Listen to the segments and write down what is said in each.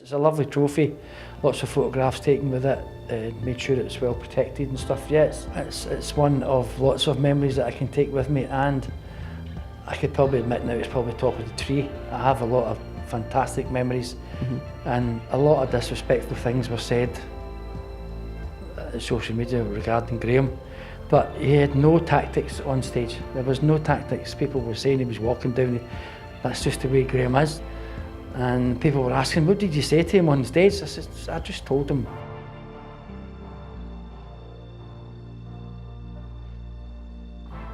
It's a lovely trophy, lots of photographs taken with it, made sure it's well protected and stuff. Yeah, it's one of lots of memories that I can take with me, and I could probably admit now it's probably top of the tree. I have a lot of fantastic memories, and a lot of disrespectful things were said on social media regarding Graham, but he had no tactics on stage. There was no tactics. People were saying he was walking down. That's just the way Graham is. And people were asking, what did you say to him on stage? I said, I just told him.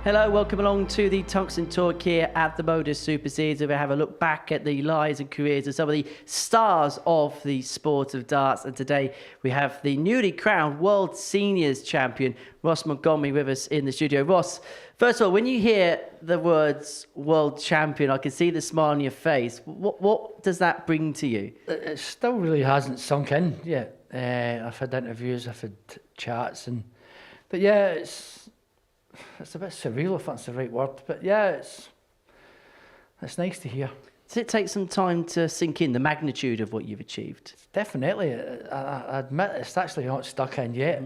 Hello, welcome along to the Tungsten Talk here at the MODUS Super Series, where we have a look back at the lives and careers of some of the stars of the sport of darts. And today we have the newly crowned World Seniors Champion, Ross Montgomery, with us in the studio. Ross, first of all, when you hear the words World Champion, I can see the smile on your face. What does that bring to you? It still really hasn't sunk in yet. I've had interviews, I've had chats, but yeah, it's a bit surreal, if that's the right word. But yeah, it's nice to hear. Does it take some time to sink in the magnitude of what you've achieved? Definitely. I admit it's actually not stuck in yet.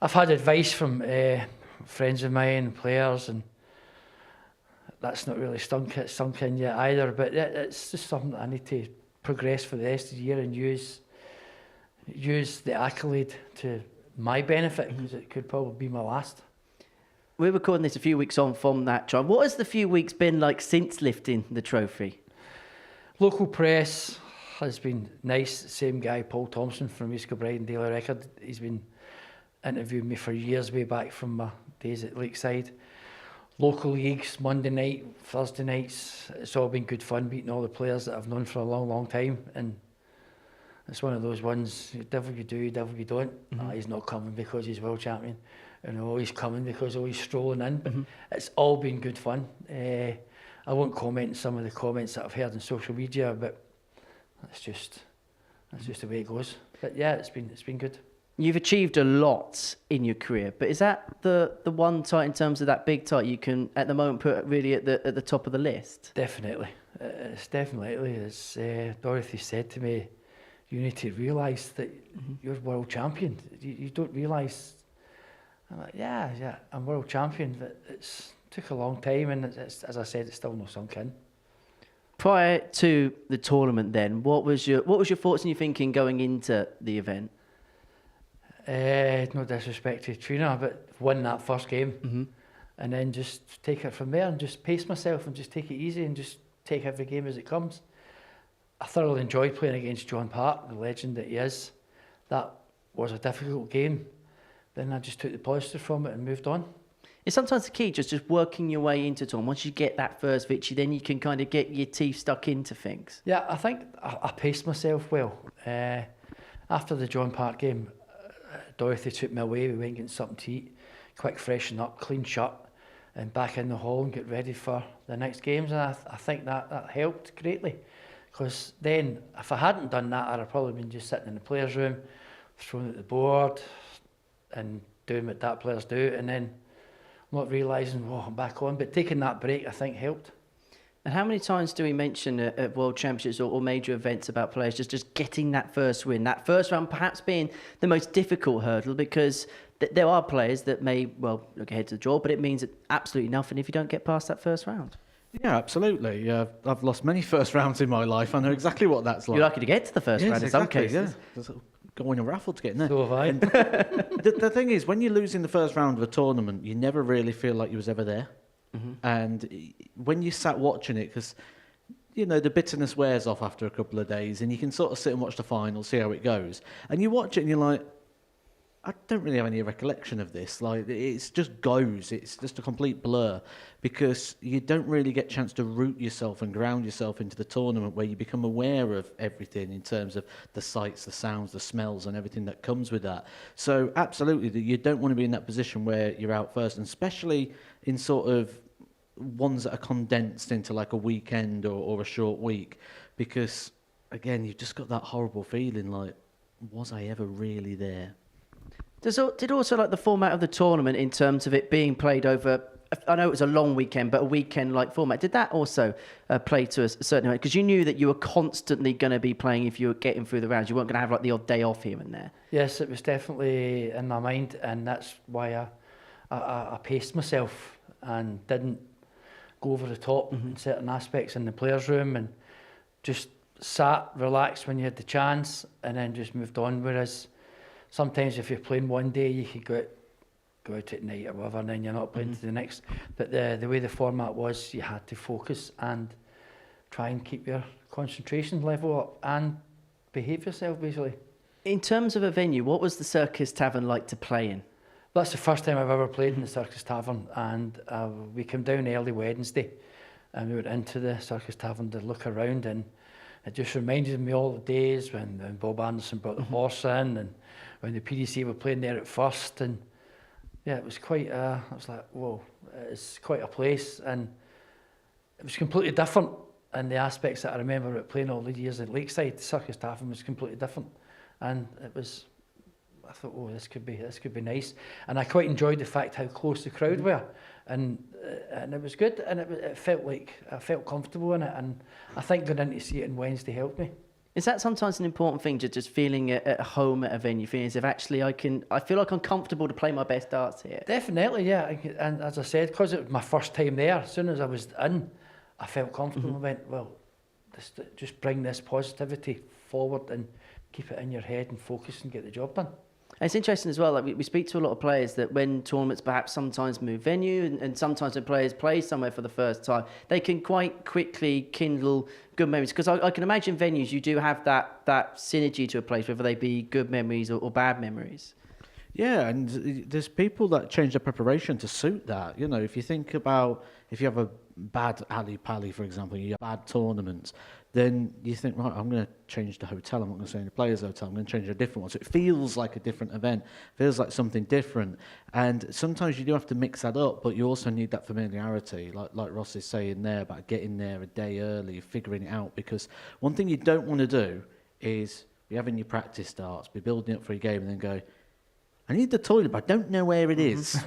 I've had advice from friends of mine, players, and that's not really sunk in yet either. But it's just something that I need to progress for the rest of the year and use the accolade to my benefit, because it could probably be my last. We're recording this a few weeks on from that time. What has the few weeks been like since lifting the trophy? Local press has been nice. Same guy, Paul Thompson from East Kilbride and Daily Record. He's been interviewing me for years, way back from my days at Lakeside. Local leagues, Monday night, Thursday nights. It's all been good fun, meeting all the players that I've known for a long, long time. And it's one of those ones, devil you do, devil you don't. He's not coming because he's world champion. He's coming because he's strolling in. But it's all been good fun. I won't comment on some of the comments that I've heard on social media, but that's just the way it goes. But yeah, it's been good. You've achieved a lot in your career, but is that the one title in terms of that big title you can at the moment put really at the top of the list? Definitely. It's definitely, as Dorothy said to me, you need to realise that you're world champion. You don't realise. I'm like, yeah, I'm world champion, but it's took a long time, and it's, as I said, it's still not sunk in. Prior to the tournament, then, what was your thoughts and your thinking going into the event? No disrespect to Trina, but won that first game, and then just take it from there and just pace myself and just take it easy and just take every game as it comes. I thoroughly enjoyed playing against John Park, the legend that he is. That was a difficult game. Then I just took the positive from it and moved on. It's sometimes the key, just working your way into tournament. Once you get that first victory, then you can kind of get your teeth stuck into things. Yeah, I think I paced myself well. After the John Park game, Dorothy took me away. We went and got something to eat, quick freshen up, clean shirt, and back in the hall and get ready for the next games. And I think that helped greatly. Because then, if I hadn't done that, I'd have probably been just sitting in the players' room, throwing at the board, and doing what that players do, and then not realising, I'm back on. But taking that break, I think, helped. And how many times do we mention at World Championships or major events about players just getting that first win, that first round perhaps being the most difficult hurdle, because there are players that may, look ahead to the draw, but it means absolutely nothing if you don't get past that first round. Yeah, absolutely. I've lost many first rounds in my life. I know exactly what that's like. You're lucky to get to the first round in some cases. Yeah. Go on a raffle to get in there. So have I. The thing is, when you lose in the first round of a tournament, you never really feel like you was ever there. And when you sat watching it, because the bitterness wears off after a couple of days, and you can sort of sit and watch the final, see how it goes, and you watch it and you're like, I don't really have any recollection of this. Like, it's just goes. It's just a complete blur, because you don't really get a chance to root yourself and ground yourself into the tournament, where you become aware of everything in terms of the sights, the sounds, the smells, and everything that comes with that. So absolutely, you don't want to be in that position where you're out first, and especially in sort of ones that are condensed into like a weekend or a short week, because again, you've just got that horrible feeling like, was I ever really there? Did also like the format of the tournament in terms of it being played over I know it was a long weekend, but a weekend-like format. Did that also play to a certain amount? Because you knew that you were constantly going to be playing if you were getting through the rounds. You weren't going to have like the odd day off here and there. Yes, it was definitely in my mind, and that's why I paced myself and didn't go over the top in certain aspects in the players' room, and just sat, relaxed when you had the chance, and then just moved on. Whereas sometimes if you're playing one day, you could go out at night or whatever, and then you're not playing to the next. But the way the format was, you had to focus and try and keep your concentration level up and behave yourself, basically. In terms of a venue, what was the Circus Tavern like to play in? That's the first time I've ever played in the Circus Tavern, and we came down early Wednesday, and we went into the Circus Tavern to look around, and it just reminded me all the days when Bob Anderson brought the horse in, and when the PDC were playing there at first, and yeah, it was quite. I was like, whoa, it's quite a place, and it was completely different in the aspects that I remember about playing all the years at Lakeside. The Circus Tavern was completely different, and it was. I thought, oh, this could be nice, and I quite enjoyed the fact how close the crowd were, and it was good, and it felt like I felt comfortable in it, and I think going in to see it on Wednesday helped me. Is that sometimes an important thing, just feeling at home at a venue, feeling as if actually I feel like I'm comfortable to play my best darts here? Definitely, yeah. And as I said, because it was my first time there, as soon as I was in, I felt comfortable. I went, well, just bring this positivity forward and keep it in your head and focus and get the job done. And it's interesting as well, like we speak to a lot of players that when tournaments perhaps sometimes move venue and sometimes when players play somewhere for the first time, they can quite quickly kindle good memories. Because I can imagine venues, you do have that synergy to a place, whether they be good memories or bad memories. Yeah, and there's people that change their preparation to suit that. You know, if you think about, if you have a bad Ali Pali, for example, you have bad tournaments, then you think, right, I'm going to change the hotel. I'm not going to stay in the players' hotel. I'm going to change a different one. So it feels like a different event, feels like something different. And sometimes you do have to mix that up, but you also need that familiarity, like Ross is saying there, about getting there a day early, figuring it out. Because one thing you don't want to do is be having your practice starts, be building up for your game, and then go, I need the toilet, but I don't know where it is.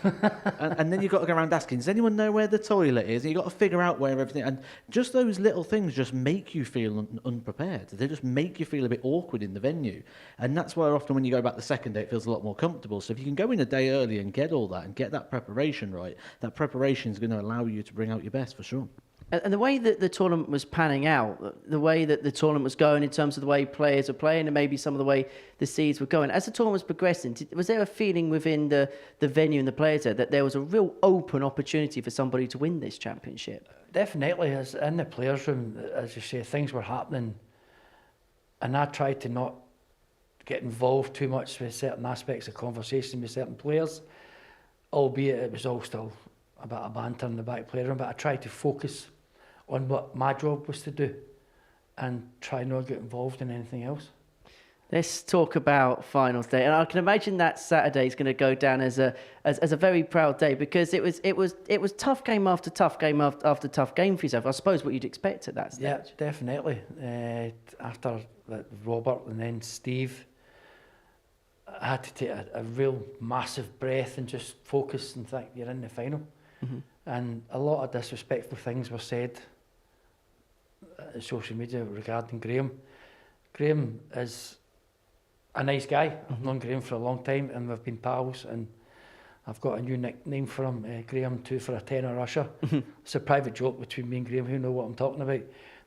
and then you've got to go around asking, does anyone know where the toilet is? And you've got to figure out where everything... And just those little things just make you feel unprepared. They just make you feel a bit awkward in the venue. And that's why often when you go back the second day, it feels a lot more comfortable. So if you can go in a day early and get all that and get that preparation right, that preparation is going to allow you to bring out your best for sure. And the way that the tournament was panning out, the way that the tournament was going in terms of the way players were playing and maybe some of the way the seeds were going, as the tournament was progressing, was there a feeling within the venue and the players there that there was a real open opportunity for somebody to win this championship? Definitely, as in the players' room, as you say, things were happening, and I tried to not get involved too much with certain aspects of conversation with certain players, albeit it was all still a bit of banter in the back player room, but I tried to focus on what my job was to do and try not to get involved in anything else. Let's talk about finals day, and I can imagine that Saturday is going to go down as a very proud day, because it was tough game after tough game after tough game for yourself. I suppose what you'd expect at that stage. Yeah, definitely. After Robert and then Steve, I had to take a real massive breath and just focus and think you're in the final. Mm-hmm. And a lot of disrespectful things were said on social media regarding Graham. Graham is a nice guy. Mm-hmm. I've known Graham for a long time and we've been pals, and I've got a new nickname for him, Graham 2 for a tenner usher. Mm-hmm. It's a private joke between me and Graham, who know what I'm talking about.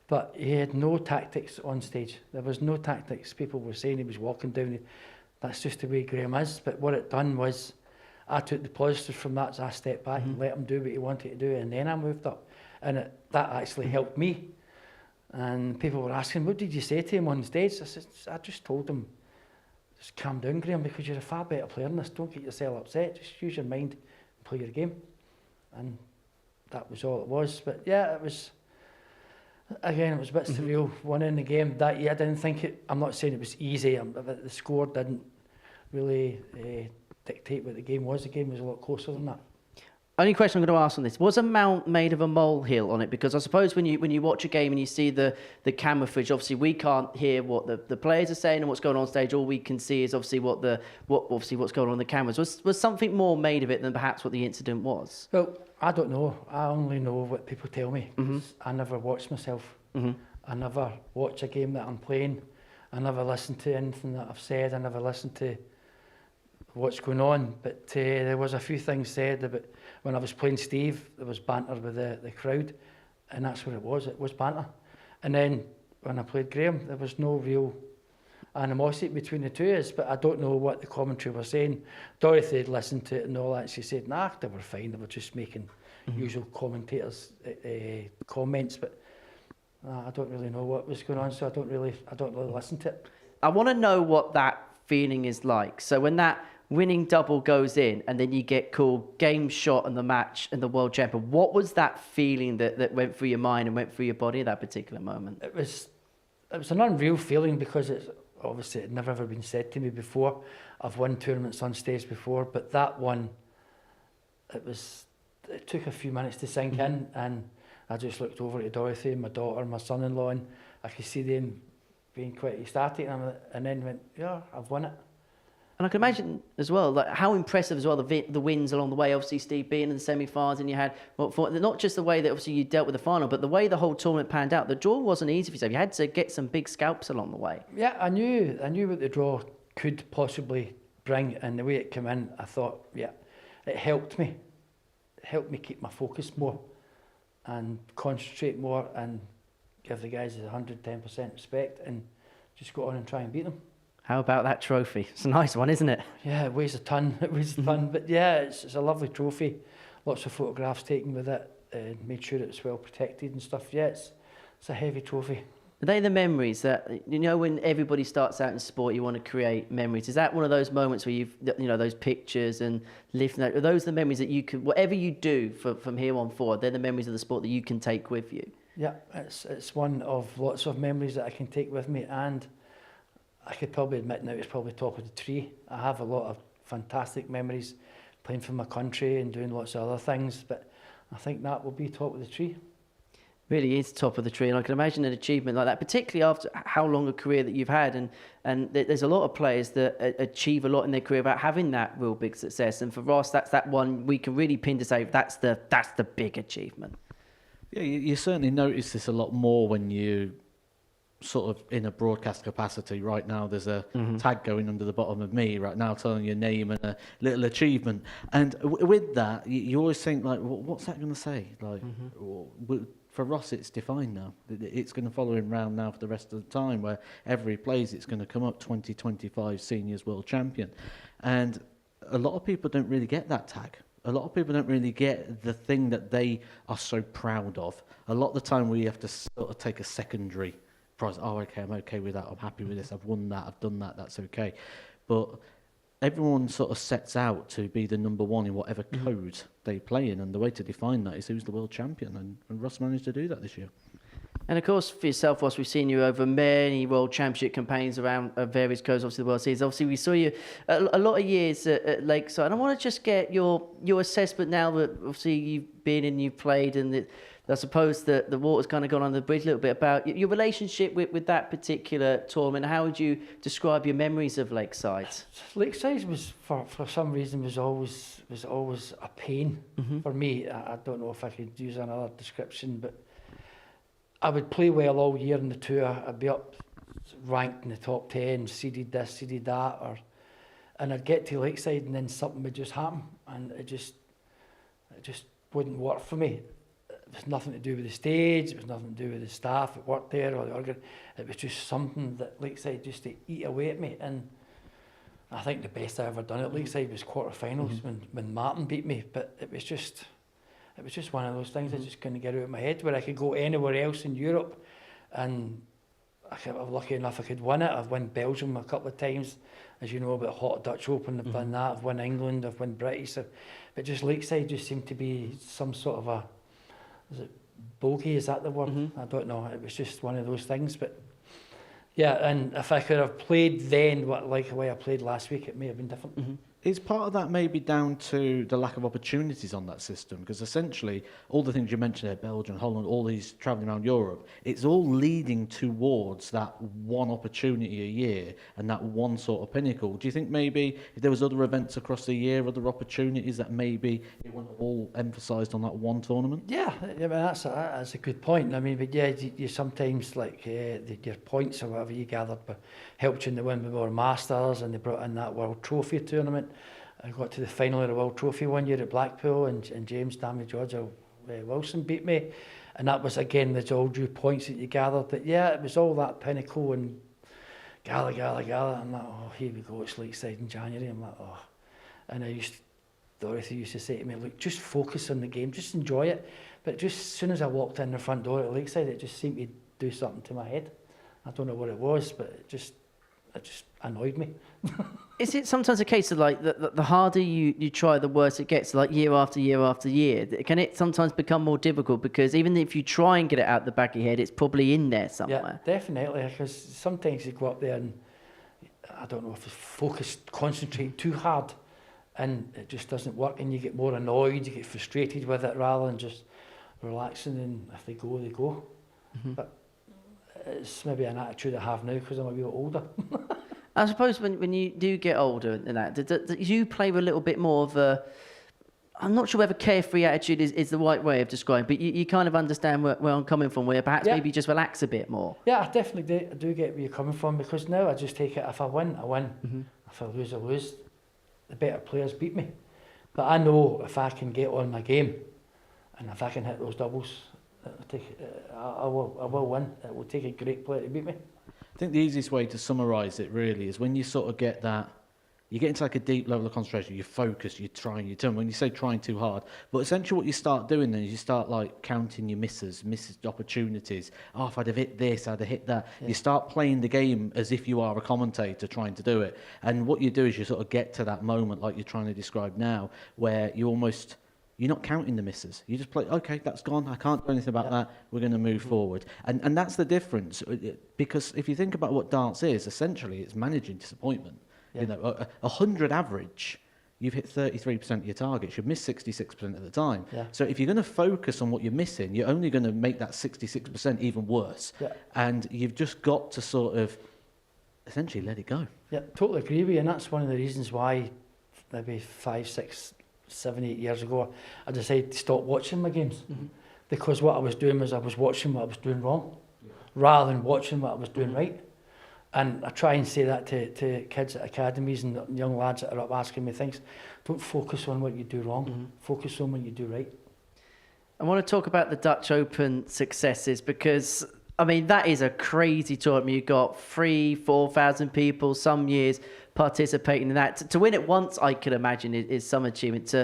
But he had no tactics on stage. There was no tactics. People were saying he was walking down. That's just the way Graham is. But what it done was, I took the positives from that, so I stepped back and let him do what he wanted to do, and then I moved up. And that actually helped me. And people were asking, what did you say to him on stage? I said, I just told him, just calm down, Graham, because you're a far better player than this. Don't get yourself upset. Just use your mind and play your game. And that was all it was. But yeah, it was, again, it was a bit surreal winning the game that year. I didn't think it, I'm not saying it was easy. The score didn't really dictate what the game was. The game was a lot closer than that. Only question I'm going to ask on this: was a mount made of a molehill on it? Because I suppose when you watch a game and you see the camera footage, obviously we can't hear what the players are saying and what's going on stage. All we can see is obviously what's going on in the cameras. Was something more made of it than perhaps what the incident was? Well, I don't know. I only know what people tell me. 'Cause I never watch myself. I never watch a game that I'm playing. I never listen to anything that I've said. I never listen to what's going on. But there was a few things said about when I was playing Steve. There was banter with the crowd, and that's what it was. It was banter. And then when I played Graham, there was no real animosity between the two of us. But I don't know what the commentary was saying. Dorothy had listened to it and all that. And she said, "Nah, they were fine. They were just making usual commentators' comments." But I don't really know what was going on, so I don't really listen to it. I want to know what that feeling is like. So when that winning double goes in and then you get called game shot in the match and the world champion, what was that feeling that went through your mind and went through your body at that particular moment? It was an unreal feeling because it had never ever been said to me before. I've won tournaments on stage before, but that one, it took a few minutes to sink in, and I just looked over to Dorothy and my daughter and my son-in-law, and I could see them being quite ecstatic, and then went, "Yeah, I've won it." And I can imagine as well, like how impressive as well the wins along the way. Obviously, Steve being in the semi-finals, and you had not just the way that obviously you dealt with the final, but the way the whole tournament panned out. The draw wasn't easy for yourself. You had to get some big scalps along the way. Yeah, I knew what the draw could possibly bring, and the way it came in, I thought, yeah, it helped me. It helped me keep my focus more and concentrate more and give the guys 110% respect and just go on and try and beat them. How about that trophy? It's a nice one, isn't it? Yeah, it weighs a ton. It weighs a ton. But yeah, it's a lovely trophy. Lots of photographs taken with it and made sure it's well protected and stuff. Yeah, it's a heavy trophy. Are they the memories that, when everybody starts out in sport, you want to create memories? Is that one of those moments where those pictures and lifting that, are those the memories that you can, whatever you do from here on forward, they're the memories of the sport that you can take with you? Yeah, it's one of lots of memories that I can take with me, and I could probably admit now it's probably top of the tree. I have a lot of fantastic memories playing for my country and doing lots of other things, but I think that will be top of the tree. Really is top of the tree, and I can imagine an achievement like that, particularly after how long a career that you've had, and there's a lot of players that achieve a lot in their career about having that real big success, and for Ross, that's that one we can really pin to say that's the big achievement. Yeah, you certainly notice this a lot more when you sort of in a broadcast capacity. Right now there's a tag going under the bottom of me right now telling your name and a little achievement, and with that you always think like, what's that going to say? Like, for Ross it's defined now. It's going to follow him round now for the rest of the time, where every plays it's going to come up 2025 seniors world champion, and a lot of people don't really get that tag. A lot of people don't really get the thing that they are so proud of. A lot of the time we have to sort of take a secondary prize. Oh, okay, I'm okay with that. I'm happy with this. I've won that. I've done that. That's okay. But everyone sort of sets out to be the number one in whatever code they play in, and the way to define that is who's the world champion. And Ross managed to do that this year. And of course, for yourself, Ross, we've seen you over many World Championship campaigns around various codes, obviously the World Series. Obviously, we saw you a lot of years at Lakeside. And I want to just get your assessment now that obviously you've been and you've played, and I suppose the water's kind of gone under the bridge a little bit, about your relationship with that particular tournament. How would you describe your memories of Lakeside? Lakeside was, for some reason, was always a pain for me. I don't know if I could use another description, but I would play well all year in the tour. I'd be up ranked in the top 10, seeded this, seeded that, and I'd get to Lakeside and then something would just happen, and it just wouldn't work for me. It was nothing to do with the stage, it was nothing to do with the staff that worked there or the organ. It was just something that Lakeside just to eat away at me, and I think the best I ever done at Lakeside was quarterfinals when Martin beat me, but it was just one of those things I just couldn't get out of my head, where I could go anywhere else in Europe and I was lucky enough I could win it. I've won Belgium a couple of times, as you know, about Hot Dutch Open, I've done that, I've won England, I've won British, but just Lakeside just seemed to be some sort of is it bogey, is that the word? I don't know, it was just one of those things, but yeah, and if I could have played then, like the way I played last week, it may have been different. Is part of that maybe down to the lack of opportunities on that system? Because essentially, all the things you mentioned there, Belgium, Holland, all these travelling around Europe, it's all leading towards that one opportunity a year and that one sort of pinnacle. Do you think maybe if there was other events across the year, other opportunities, that maybe it wouldn't have all emphasised on that one tournament? Yeah, I mean, that's a good point. I mean, but yeah, you sometimes, like, your points or whatever you gathered helped you in the win with more Masters, and they brought in that World Trophy tournament. I got to the final of the World Trophy one year at Blackpool, and James Dammy George Wilson beat me, and that was, again, there's all due points that you gathered. But yeah, it was all that pinnacle and gala. I'm like, oh, here we go, it's Lakeside in January. I'm like, oh. And Dorothy used to say to me, look, just focus on the game, just enjoy it. But just as soon as I walked in the front door at Lakeside, it just seemed to do something to my head. I don't know what it was, but it just annoyed me. Is it sometimes a case of like the harder you try, the worse it gets, like year after year after year? Can it sometimes become more difficult? Because even if you try and get it out the back of your head, it's probably in there somewhere. Yeah, definitely. Because sometimes you go up there and, I don't know if it's focused, concentrate too hard, and it just doesn't work, and you get more annoyed, you get frustrated with it rather than just relaxing, and if they go, they go. Mm-hmm. But it's maybe an attitude I have now because I'm a wee bit older. I suppose when you do get older and that, do you play with a little bit more of a, I'm not sure whether carefree attitude is the right way of describing, but you kind of understand where I'm coming from, where perhaps maybe just relax a bit more. Yeah, I definitely do get where you're coming from, because now I just take it, if I win, I win. Mm-hmm. If I lose, I lose. The better players beat me. But I know if I can get on my game, and if I can hit those doubles, I will win. It will take a great player to beat me. I think the easiest way to summarise it really is when you sort of get that, you get into like a deep level of concentration, you focus, you're trying, you're doing, when you say trying too hard, but essentially what you start doing then is you start like counting your misses opportunities. Oh, if I'd have hit this, I'd have hit that. Yeah. You start playing the game as if you are a commentator trying to do it. And what you do is you sort of get to that moment like you're trying to describe now, where you're not counting the misses. You just play, okay, that's gone. I can't do anything about that. We're going to move forward. And that's the difference. Because if you think about what darts is, essentially it's managing disappointment. Yeah. You know, 100 average, you've hit 33% of your targets. You've missed 66% of the time. Yeah. So if you're going to focus on what you're missing, you're only going to make that 66% even worse. Yeah. And you've just got to sort of essentially let it go. Yeah, totally agree with you. And that's one of the reasons why maybe 5, 6, 7, 8 years ago, I decided to stop watching my games. Mm-hmm. Because what I was doing was I was watching what I was doing wrong, rather than watching what I was doing right. And I try and say that to kids at academies and young lads that are up asking me things. Don't focus on what you do wrong, focus on what you do right. I want to talk about the Dutch Open successes, because I mean, that is a crazy tournament. You've got 3,000-4,000 people some years participating in that. To win it once, I can imagine, is some achievement.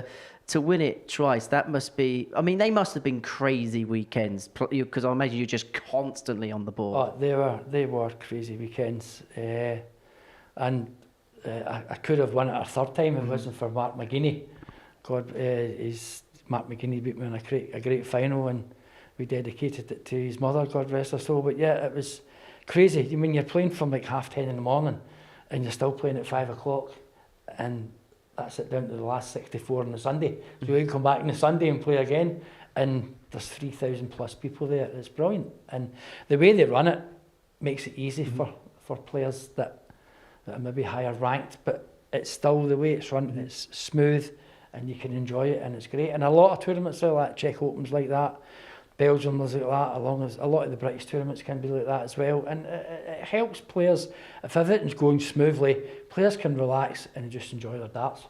To win it twice, that must be... I mean, they must have been crazy weekends, because I imagine you're just constantly on the board. Oh, they were crazy weekends. I could have won it a third time if it wasn't for Mark McGuinney. Mark McGuinney beat me in a great final, and we dedicated it to his mother, God rest her soul. But yeah, it was crazy. I mean, you're playing from like 10:30 in the morning, and you're still playing at 5 o'clock, and that's it down to the last 64 on the Sunday. So you come back on the Sunday and play again, and there's 3,000 plus people there. It's brilliant. And the way they run it makes it easy for players that are maybe higher ranked, but it's still the way it's run. It's smooth, and you can enjoy it, and it's great. And a lot of tournaments are like Czech Opens like that. Belgium was like that, along as a lot of the British tournaments can be like that as well. And it helps players, if everything's going smoothly, players can relax and just enjoy their darts.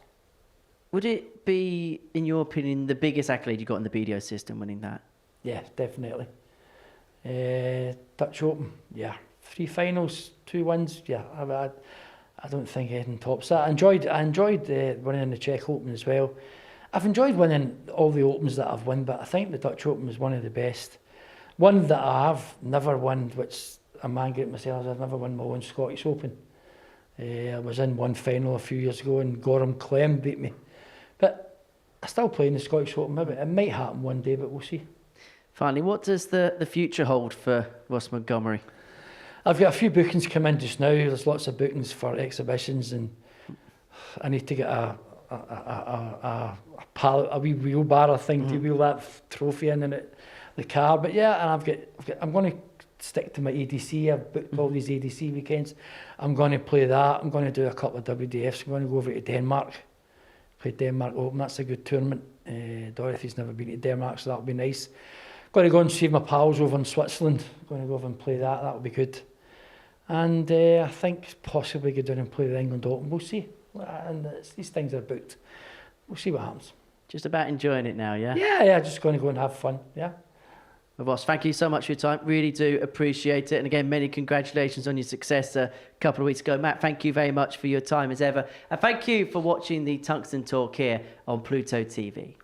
Would it be, in your opinion, the biggest accolade you got in the BDO system, winning that? Yeah, definitely. Dutch Open, yeah. 3 finals, 2 wins, yeah. I don't think anything tops that. I enjoyed winning in the Czech Open as well. I've enjoyed winning all the Opens that I've won, but I think the Dutch Open was one of the best. One that I have never won, which I'm angry at myself, I've never won my own Scottish Open. I was in one final a few years ago and Gorham Clem beat me. But I still play in the Scottish Open. Maybe it might happen one day, but we'll see. Finally, what does the future hold for Ross Montgomery? I've got a few bookings come in just now. There's lots of bookings for exhibitions, and I need to get a pallet, a wee wheelbarrow thing to wheel that trophy in it, the car. But yeah, and I'm going to stick to my ADC. I've booked all these ADC weekends. I'm going to play that. I'm going to do a couple of WDFs. I'm going to go over to Denmark, play Denmark Open. That's a good tournament. Dorothy's never been to Denmark, so that'll be nice. Going to go and see my pals over in Switzerland. Going to go over and play that. That'll be good. And I think possibly go down and play the England Open. We'll see. And these things are booked. We'll see what happens. Just about enjoying it now, yeah? Yeah, just going to go and have fun, yeah. Well, boss, thank you so much for your time. Really do appreciate it. And again, many congratulations on your success a couple of weeks ago. Matt, thank you very much for your time as ever. And thank you for watching the Tungsten Talk here on Pluto TV.